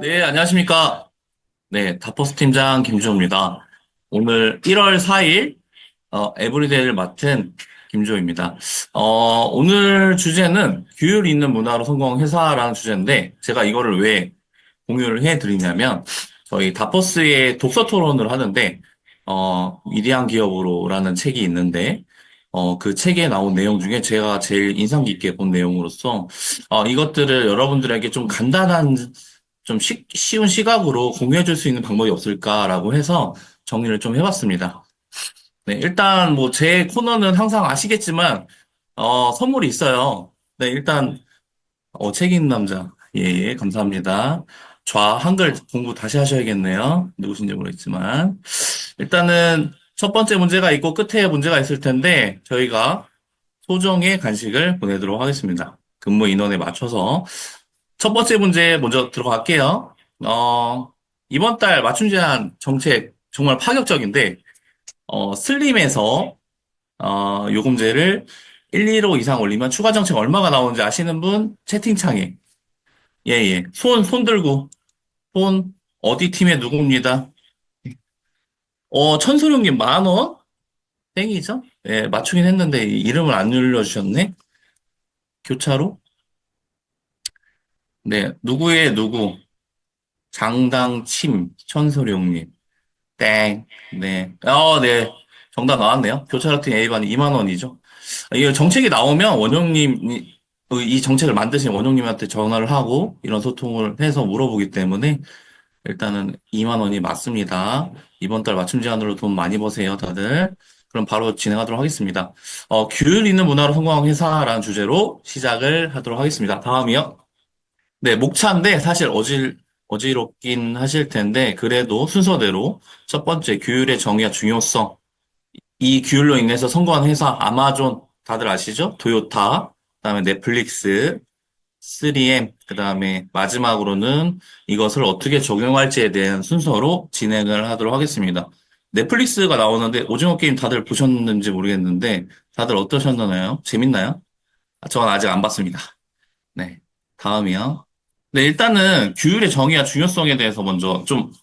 네, 안녕하십니까. 네, 다퍼스 팀장 김주호입니다. 오늘 1월 4일, 에브리데이를 맡은 김주호입니다. 오늘 주제는 규율 있는 문화로 성공한 회사라는 주제인데, 제가 이거를 왜 공유를 해드리냐면, 저희 다퍼스의 독서 토론을 하는데, 위대한 기업으로라는 책이 있는데, 그 책에 나온 내용 중에 제가 제일 인상 깊게 본 내용으로서, 이것들을 여러분들에게 좀 간단한 좀 쉬운 시각으로 공유해 줄 수 있는 방법이 없을까라고 해서 정리를 좀 해봤습니다. 네, 일단 뭐 제 코너는 항상 아시겠지만, 선물이 있어요. 네, 일단, 책 읽는 남자. 예, 예, 감사합니다. 한글 공부 다시 하셔야겠네요. 누구신지 모르겠지만. 일단은 첫 번째 문제가 있고 끝에 문제가 있을 텐데, 저희가 소정의 간식을 보내도록 하겠습니다. 근무 인원에 맞춰서. 첫 번째 문제 먼저 들어갈게요. 이번 달 맞춤 제한 정책 정말 파격적인데, 슬림에서, 요금제를 1, 2로 이상 올리면 추가 정책 얼마가 나오는지 아시는 분 채팅창에. 예, 예. 손 들고. 손, 어디 팀의 누구입니다. 천소룡님 10,000원? 땡이죠? 예, 맞추긴 했는데 이름을 안 눌러주셨네? 교차로? 네, 누구의 누구? 장당침, 천소룡님. 땡. 네. 네. 정답 나왔네요. 교차로팅 A반이 2만 원이죠. 이 정책이 나오면 이 정책을 만드신 원영님한테 전화를 하고 이런 소통을 해서 물어보기 때문에 일단은 2만 원이 맞습니다. 이번 달 맞춤 제한으로 돈 많이 버세요, 다들. 그럼 바로 진행하도록 하겠습니다. 규율 있는 문화로 성공한 회사라는 주제로 시작을 하도록 하겠습니다. 다음이요. 네, 목차인데 사실 어지럽긴 하실 텐데 그래도 순서대로 첫 번째 규율의 정의와 중요성. 이 규율로 인해서 성공한 회사 아마존 다들 아시죠? 토요타, 그다음에 넷플릭스, 3M, 그다음에 마지막으로는 이것을 어떻게 적용할지에 대한 순서로 진행을 하도록 하겠습니다. 넷플릭스가 나오는데 오징어 게임 다들 보셨는지 모르겠는데 다들 어떠셨나요? 재밌나요? 저는 아직 안 봤습니다. 네. 다음이요. 네, 일단은 규율의 정의와 중요성에 대해서 먼저 좀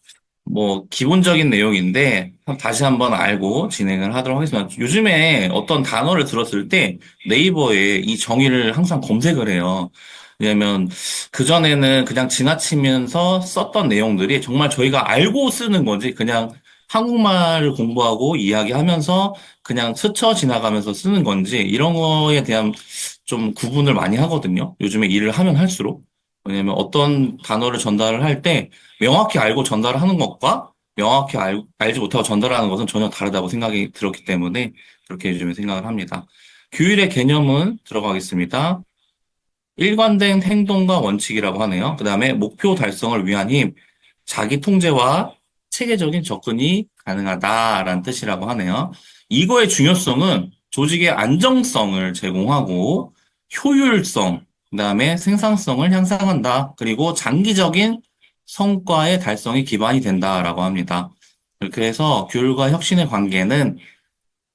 뭐 기본적인 내용인데 다시 한번 알고 진행을 하도록 하겠습니다. 요즘에 어떤 단어를 들었을 때 네이버에 이 정의를 항상 검색을 해요. 왜냐면 그전에는 그냥 지나치면서 썼던 내용들이 정말 저희가 알고 쓰는 건지 그냥 한국말을 공부하고 이야기하면서 그냥 스쳐 지나가면서 쓰는 건지 이런 거에 대한 좀 구분을 많이 하거든요. 요즘에 일을 하면 할수록. 왜냐면 어떤 단어를 전달을 할 때 명확히 알고 전달을 하는 것과 명확히 알지 못하고 전달하는 것은 전혀 다르다고 생각이 들었기 때문에 그렇게 요즘에 생각을 합니다. 규율의 개념은 들어가겠습니다. 일관된 행동과 원칙이라고 하네요. 그 다음에 목표 달성을 위한 힘, 자기 통제와 체계적인 접근이 가능하다라는 뜻이라고 하네요. 이거의 중요성은 조직의 안정성을 제공하고 효율성, 그다음에 생산성을 향상한다. 그리고 장기적인 성과의 달성이 기반이 된다라고 합니다. 이렇게 해서 교육과 혁신의 관계는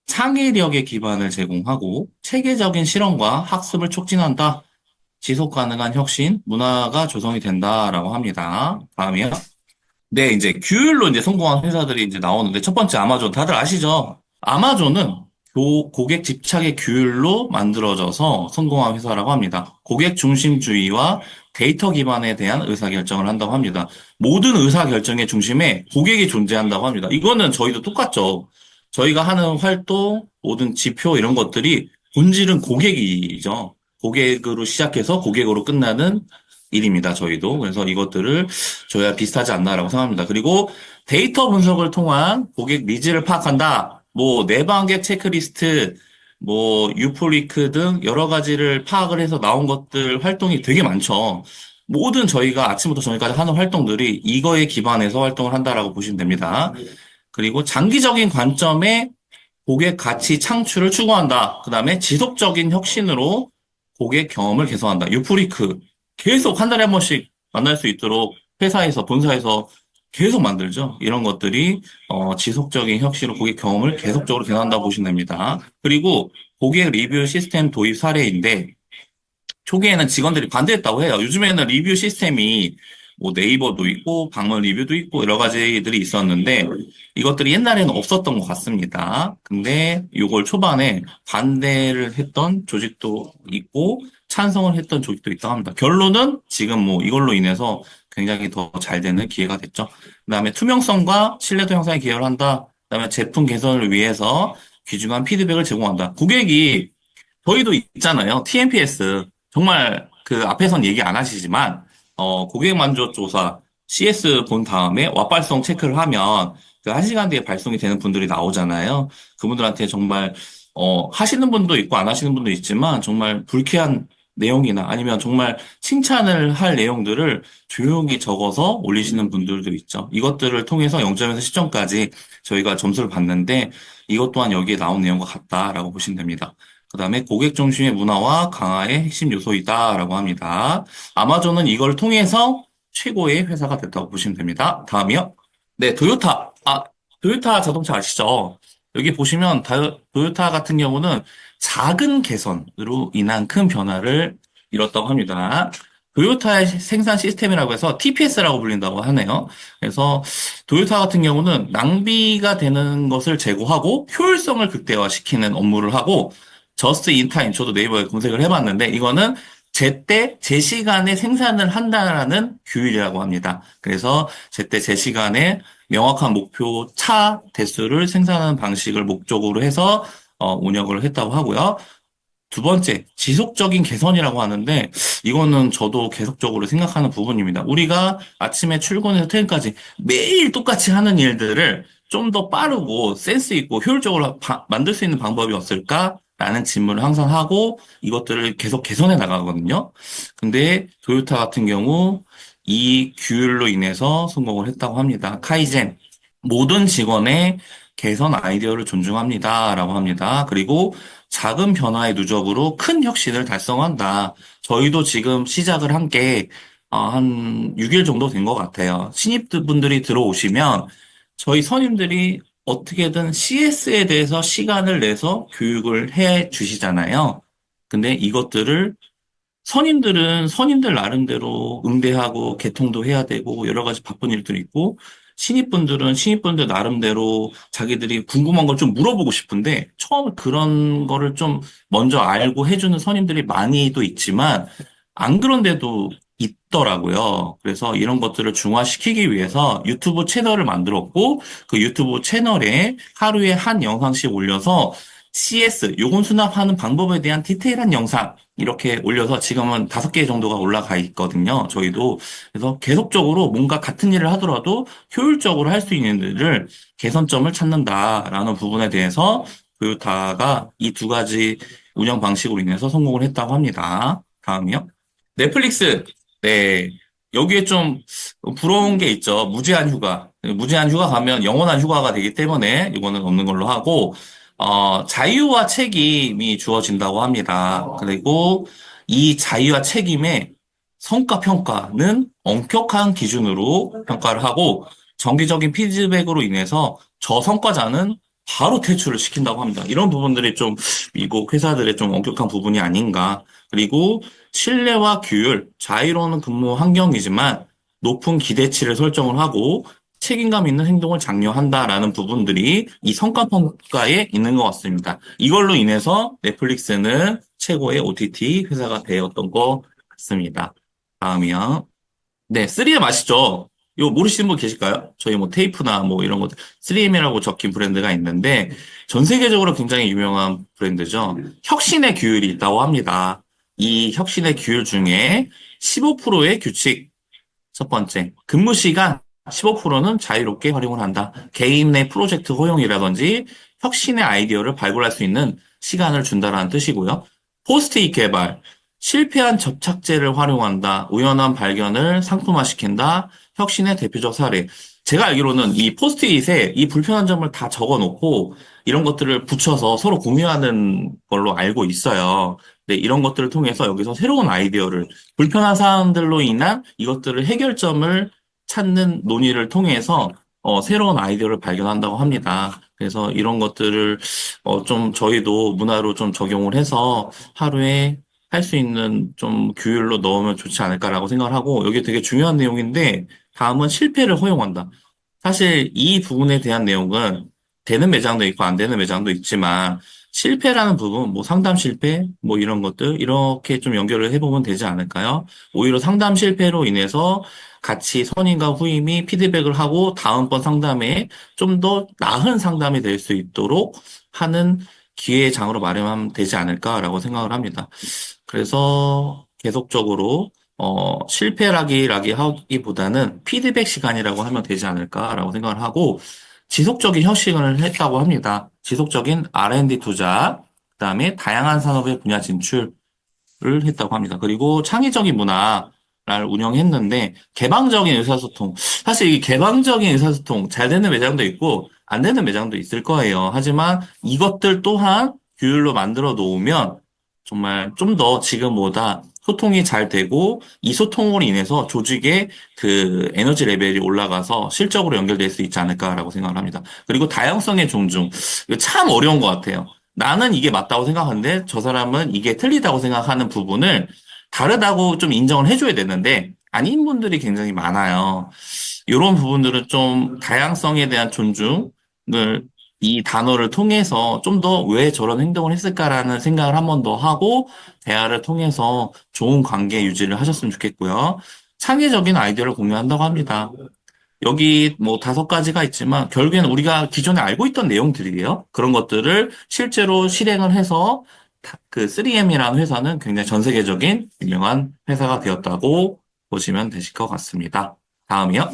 창의력의 기반을 제공하고 체계적인 실험과 학습을 촉진한다. 지속 가능한 혁신, 문화가 조성이 된다라고 합니다. 다음이요. 네, 이제 규율로 이제 성공한 회사들이 이제 나오는데 첫 번째 아마존 다들 아시죠? 아마존은 고객 집착의 규율로 만들어져서 성공한 회사라고 합니다. 고객 중심주의와 데이터 기반에 대한 의사결정을 한다고 합니다. 모든 의사결정의 중심에 고객이 존재한다고 합니다. 이거는 저희도 똑같죠. 저희가 하는 활동, 모든 지표 이런 것들이 본질은 고객이죠. 고객으로 시작해서 고객으로 끝나는 일입니다. 저희도. 그래서 이것들을 저희와 비슷하지 않나라고 생각합니다. 그리고 데이터 분석을 통한 고객 니즈를 파악한다. 뭐 내방객 체크리스트, 뭐 유포리크 등 여러 가지를 파악을 해서 나온 것들 활동이 되게 많죠. 모든 저희가 아침부터 저녁까지 하는 활동들이 이거에 기반해서 활동을 한다라고 보시면 됩니다. 그리고 장기적인 관점에 고객 가치 창출을 추구한다. 그 다음에 지속적인 혁신으로 고객 경험을 개선한다. 유프리크 계속 한 달에 한 번씩 만날 수 있도록 회사에서 본사에서 계속 만들죠. 이런 것들이 지속적인 혁신으로 고객 경험을 계속적으로 개선한다고 보시면 됩니다. 그리고 고객 리뷰 시스템 도입 사례인데 초기에는 직원들이 반대했다고 해요. 요즘에는 리뷰 시스템이 뭐 네이버도 있고 방문 리뷰도 있고 여러 가지들이 있었는데 이것들이 옛날에는 없었던 것 같습니다. 근데 이걸 초반에 반대를 했던 조직도 있고 찬성을 했던 조직도 있다고 합니다. 결론은 지금 뭐 이걸로 인해서 굉장히 더 잘 되는 기회가 됐죠. 그다음에 투명성과 신뢰도 향상에 기여를 한다. 그다음에 제품 개선을 위해서 귀중한 피드백을 제공한다. 고객이 저희도 있잖아요. TNPS. 정말 그 앞에선 얘기 안 하시지만, 고객 만족 조사 CS 본 다음에 왓발성 체크를 하면 그 1시간 뒤에 발송이 되는 분들이 나오잖아요. 그분들한테 정말, 하시는 분도 있고 안 하시는 분도 있지만 정말 불쾌한 내용이나 아니면 정말 칭찬을 할 내용들을 조용히 적어서 올리시는 분들도 있죠. 이것들을 통해서 0점에서 10점까지 저희가 점수를 받는데 이것 또한 여기에 나온 내용과 같다라고 보시면 됩니다. 그다음에 고객 중심의 문화와 강화의 핵심 요소이다라고 합니다. 아마존은 이걸 통해서 최고의 회사가 됐다고 보시면 됩니다. 다음이요. 네, 도요타. 도요타 자동차 아시죠? 여기 보시면 도요타 같은 경우는 작은 개선으로 인한 큰 변화를 이뤘다고 합니다. 도요타의 생산 시스템이라고 해서 TPS라고 불린다고 하네요. 그래서 도요타 같은 경우는 낭비가 되는 것을 제고하고 효율성을 극대화시키는 업무를 하고 저스트 인 타임 저도 네이버에 검색을 해봤는데 이거는 제때 제 시간에 생산을 한다라는 규율이라고 합니다. 그래서 제때 제 시간에 명확한 목표 차 대수를 생산하는 방식을 목적으로 해서 운영을 했다고 하고요. 두 번째, 지속적인 개선이라고 하는데, 이거는 저도 계속적으로 생각하는 부분입니다. 우리가 아침에 출근해서 퇴근까지 매일 똑같이 하는 일들을 좀 더 빠르고 센스 있고 효율적으로 만들 수 있는 방법이 없을까? 라는 질문을 항상 하고 이것들을 계속 개선해 나가거든요. 근데 도요타 같은 경우 이 규율로 인해서 성공을 했다고 합니다. 카이젠. 모든 직원의 개선 아이디어를 존중합니다라고 합니다. 그리고 작은 변화의 누적으로 큰 혁신을 달성한다. 저희도 지금 시작을 한 게, 한 6일 정도 된 것 같아요. 신입분들이 들어오시면 저희 선임들이 어떻게든 CS에 대해서 시간을 내서 교육을 해 주시잖아요. 근데 이것들을 선임들은 선임들 나름대로 응대하고 개통도 해야 되고 여러 가지 바쁜 일들이 있고 신입분들은 신입분들 나름대로 자기들이 궁금한 걸 좀 물어보고 싶은데 처음에 그런 거를 좀 먼저 알고 해주는 선임들이 많이도 있지만 안 그런데도 있더라고요. 그래서 이런 것들을 중화시키기 위해서 유튜브 채널을 만들었고 그 유튜브 채널에 하루에 한 영상씩 올려서 CS, 요금 수납하는 방법에 대한 디테일한 영상 이렇게 올려서 지금은 5개 정도가 올라가 있거든요. 저희도. 그래서 계속적으로 뭔가 같은 일을 하더라도 효율적으로 할 수 있는 일을 개선점을 찾는다라는 부분에 대해서 토요타가 이 두 가지 운영 방식으로 인해서 성공을 했다고 합니다. 다음이요. 넷플릭스. 네. 여기에 좀 부러운 게 있죠. 무제한 휴가. 무제한 휴가 가면 영원한 휴가가 되기 때문에 이거는 없는 걸로 하고, 자유와 책임이 주어진다고 합니다. 그리고 이 자유와 책임의 성과 평가는 엄격한 기준으로 평가를 하고, 정기적인 피드백으로 인해서 저성과자는 바로 퇴출을 시킨다고 합니다. 이런 부분들이 좀 미국 회사들의 좀 엄격한 부분이 아닌가. 그리고 신뢰와 규율, 자유로운 근무 환경이지만 높은 기대치를 설정을 하고 책임감 있는 행동을 장려한다라는 부분들이 이 성과 평가에 있는 것 같습니다. 이걸로 인해서 넷플릭스는 최고의 OTT 회사가 되었던 것 같습니다. 다음이요. 네, 3M 아시죠? 이거 모르시는 분 계실까요? 저희 뭐 테이프나 뭐 이런 것들 3M이라고 적힌 브랜드가 있는데 전 세계적으로 굉장히 유명한 브랜드죠. 혁신의 규율이 있다고 합니다. 이 혁신의 규율 중에 15%의 규칙 첫 번째, 근무 시간 15%는 자유롭게 활용을 한다. 개인 내 프로젝트 허용이라든지 혁신의 아이디어를 발굴할 수 있는 시간을 준다라는 뜻이고요. 포스트잇 개발, 실패한 접착제를 활용한다. 우연한 발견을 상품화시킨다. 혁신의 대표적 사례. 제가 알기로는 이 포스트잇에 이 불편한 점을 다 적어 놓고 이런 것들을 붙여서 서로 공유하는 걸로 알고 있어요. 네, 이런 것들을 통해서 여기서 새로운 아이디어를 불편한 사항들로 인한 이것들을 해결점을 찾는 논의를 통해서 새로운 아이디어를 발견한다고 합니다. 그래서 이런 것들을 좀 저희도 문화로 좀 적용을 해서 하루에 할 수 있는 좀 규율로 넣으면 좋지 않을까라고 생각을 하고, 여기 되게 중요한 내용인데, 다음은 실패를 허용한다. 사실 이 부분에 대한 내용은 되는 매장도 있고 안 되는 매장도 있지만, 실패라는 부분, 뭐 상담 실패, 뭐 이런 것들, 이렇게 좀 연결을 해보면 되지 않을까요? 오히려 상담 실패로 인해서 같이 선임과 후임이 피드백을 하고 다음번 상담에 좀 더 나은 상담이 될 수 있도록 하는 기회의 장으로 마련하면 되지 않을까라고 생각을 합니다. 그래서 계속적으로 실패라기 하기보다는 피드백 시간이라고 하면 되지 않을까라고 생각을 하고 지속적인 혁신을 했다고 합니다. 지속적인 R&D 투자, 그다음에 다양한 산업의 분야 진출을 했다고 합니다. 그리고 창의적인 문화를 운영했는데 개방적인 의사소통. 사실 이 개방적인 의사소통 잘 되는 매장도 있고 안 되는 매장도 있을 거예요. 하지만 이것들 또한 규율로 만들어 놓으면 정말 좀 더 지금보다 소통이 잘 되고 이 소통으로 인해서 조직의 그 에너지 레벨이 올라가서 실적으로 연결될 수 있지 않을까라고 생각을 합니다. 그리고 다양성의 존중. 이거 참 어려운 것 같아요. 나는 이게 맞다고 생각하는데 저 사람은 이게 틀리다고 생각하는 부분을 다르다고 좀 인정을 해줘야 되는데 아닌 분들이 굉장히 많아요. 이런 부분들은 좀 다양성에 대한 존중을 이 단어를 통해서 좀 더 왜 저런 행동을 했을까라는 생각을 한 번 더 하고 대화를 통해서 좋은 관계 유지를 하셨으면 좋겠고요. 창의적인 아이디어를 공유한다고 합니다. 여기 뭐 5가지가 있지만 결국에는 우리가 기존에 알고 있던 내용들이에요. 그런 것들을 실제로 실행을 해서 그 3M이라는 회사는 굉장히 전 세계적인 유명한 회사가 되었다고 보시면 되실 것 같습니다. 다음이요.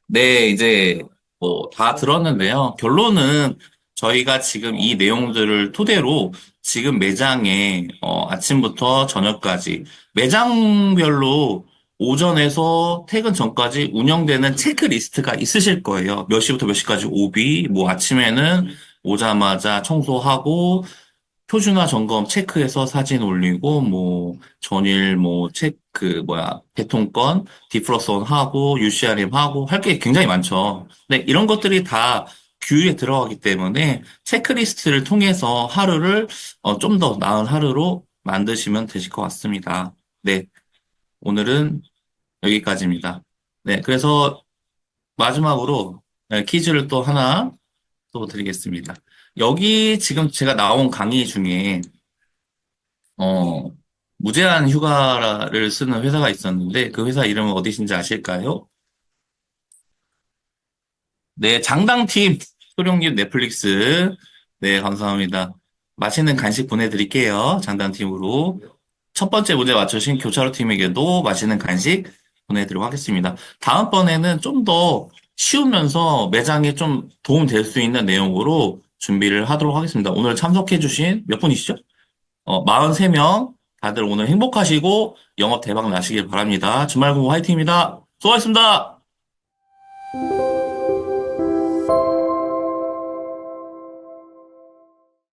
네, 이제 뭐 다 들었는데요. 결론은 저희가 지금 이 내용들을 토대로 지금 매장에 아침부터 저녁까지 매장별로 오전에서 퇴근 전까지 운영되는 체크리스트가 있으실 거예요. 몇 시부터 몇 시까지 오비, 뭐 아침에는 오자마자 청소하고 표준화 점검 체크해서 사진 올리고, 뭐, 전일 뭐, 체크, 뭐야, 대통권, 디플러스원 하고, UCRM 하고, 할 게 굉장히 많죠. 근데 이런 것들이 다 규율에 들어가기 때문에 체크리스트를 통해서 하루를 좀 더 나은 하루로 만드시면 되실 것 같습니다. 네, 오늘은 여기까지입니다. 네, 그래서 마지막으로 네, 퀴즈를 또 하나 또 드리겠습니다. 여기 지금 제가 나온 강의 중에 어, 무제한 휴가를 쓰는 회사가 있었는데 그 회사 이름은 어디신지 아실까요? 네, 장당팀 소룡님 넷플릭스. 네, 감사합니다. 맛있는 간식 보내드릴게요. 장당팀으로. 첫 번째 문제 맞추신 교차로 팀에게도 맛있는 간식 보내드리도록 하겠습니다. 다음번에는 좀 더 쉬우면서 매장에 좀 도움 될 수 있는 내용으로 준비를 하도록 하겠습니다. 오늘 참석해주신 몇 분이시죠? 43명 다들 오늘 행복하시고 영업 대박 나시길 바랍니다. 주말 공부 화이팅입니다. 수고하셨습니다.